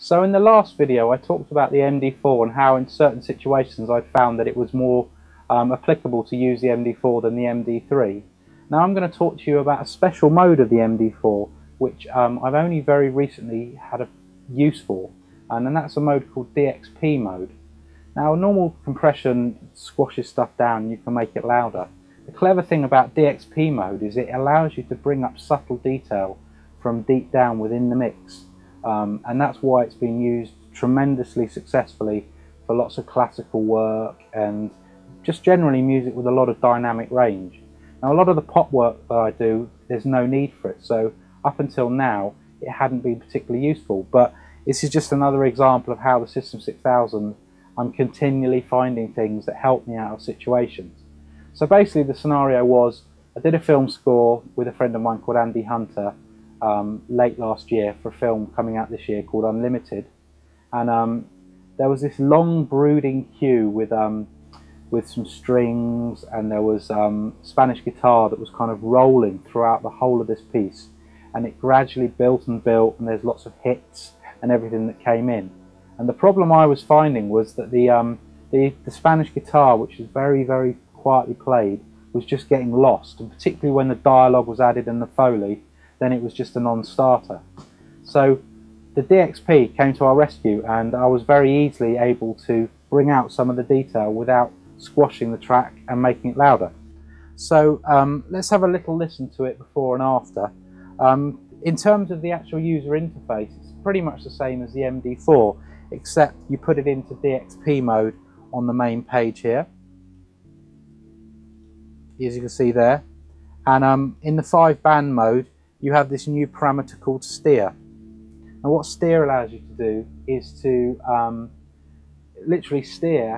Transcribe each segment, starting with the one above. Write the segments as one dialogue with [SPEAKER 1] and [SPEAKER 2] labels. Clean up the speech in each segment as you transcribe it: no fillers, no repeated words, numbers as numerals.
[SPEAKER 1] So in the last video I talked about the MD4 and how in certain situations I'd found that it was more applicable to use the MD4 than the MD3. Now I'm going to talk to you about a special mode of the MD4 which I've only very recently had a use for, and then that's a mode called DXP mode. Now normal compression squashes stuff down and you can make it louder. The clever thing about DXP mode is it allows you to bring up subtle detail from deep down within the mix. And that's why it's been used tremendously successfully for lots of classical work and just generally music with a lot of dynamic range. Now a lot of the pop work that I do, there's no need for it, so up until now it hadn't been particularly useful, but this is just another example of how the System 6000, I'm continually finding things that help me out of situations. So basically the scenario was, I did a film score with a friend of mine called Andy Hunter late last year for a film coming out this year called Unlimited, and there was this long brooding cue with some strings, and there was Spanish guitar that was kind of rolling throughout the whole of this piece, and it gradually built and built, and there's lots of hits and everything that came in. And the problem I was finding was that the Spanish guitar, which is very, very quietly played, was just getting lost, and particularly when the dialogue was added and the Foley, then it was just a non-starter. So the DXP came to our rescue, and I was very easily able to bring out some of the detail without squashing the track and making it louder. So let's have a little listen to it before and after. In terms of the actual user interface, it's pretty much the same as the MD4, except you put it into DXP mode on the main page here, as you can see there, and in the 5-band mode you have this new parameter called steer. And what steer allows you to do is to literally steer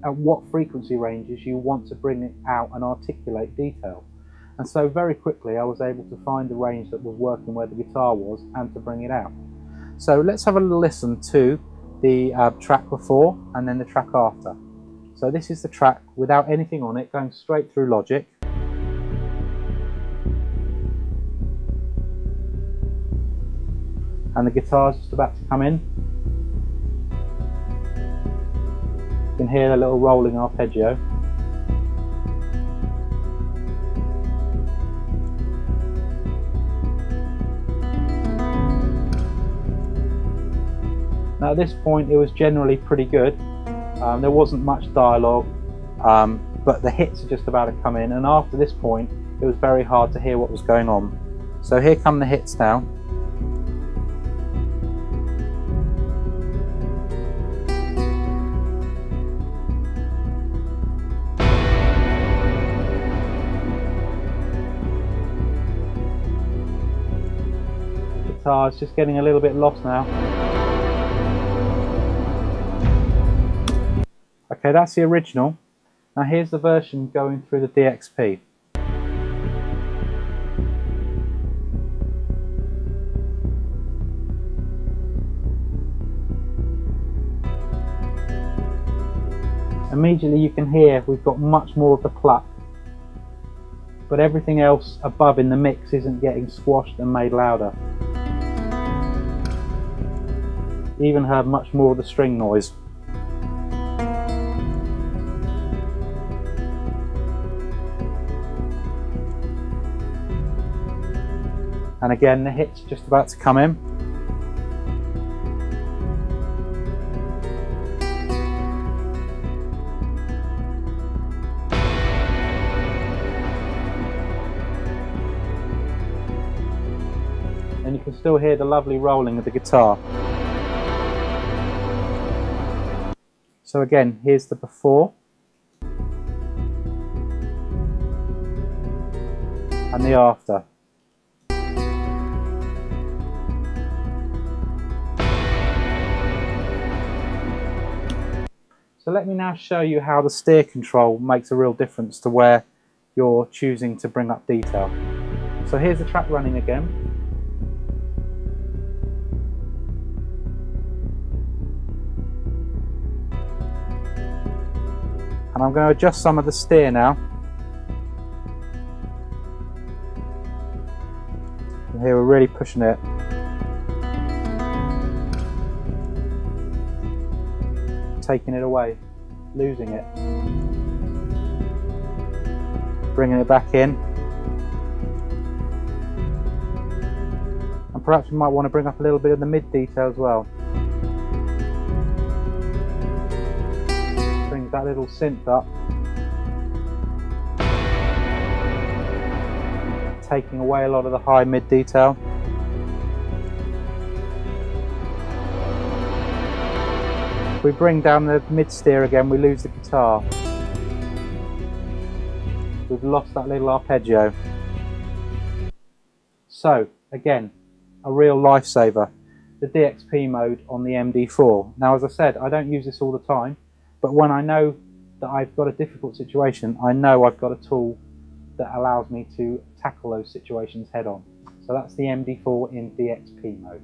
[SPEAKER 1] at what frequency ranges you want to bring it out and articulate detail. And so very quickly I was able to find the range that was working where the guitar was and to bring it out. So let's have a little listen to the track before and then the track after. So this is the track without anything on it, going straight through Logic. And the guitar's just about to come in. You can hear a little rolling arpeggio. Now at this point it was generally pretty good. There wasn't much dialogue, but the hits are just about to come in, and after this point it was very hard to hear what was going on. So here come the hits now. The guitar is just getting a little bit lost now. Okay, that's the original. Now here's the version going through the DXP. Immediately you can hear we've got much more of the pluck, but everything else above in the mix isn't getting squashed and made louder. You even heard much more of the string noise. And again, the hit's just about to come in. And you can still hear the lovely rolling of the guitar. So again, here's the before and the after. So let me now show you how the steer control makes a real difference to where you're choosing to bring up detail. So here's the track running again. And I'm going to adjust some of the steer now. And here we're really pushing it. taking it away, losing it. Bringing it back in. And perhaps we might want to bring up a little bit of the mid detail as well. Brings that little synth up. Taking away a lot of the high mid detail. If we bring down the mid steer again, we lose the guitar. We've lost that little arpeggio. So, again, a real lifesaver, the DXP mode on the MD4. Now, as I said, I don't use this all the time, but when I know that I've got a difficult situation, I know I've got a tool that allows me to tackle those situations head on. So that's the MD4 in DXP mode.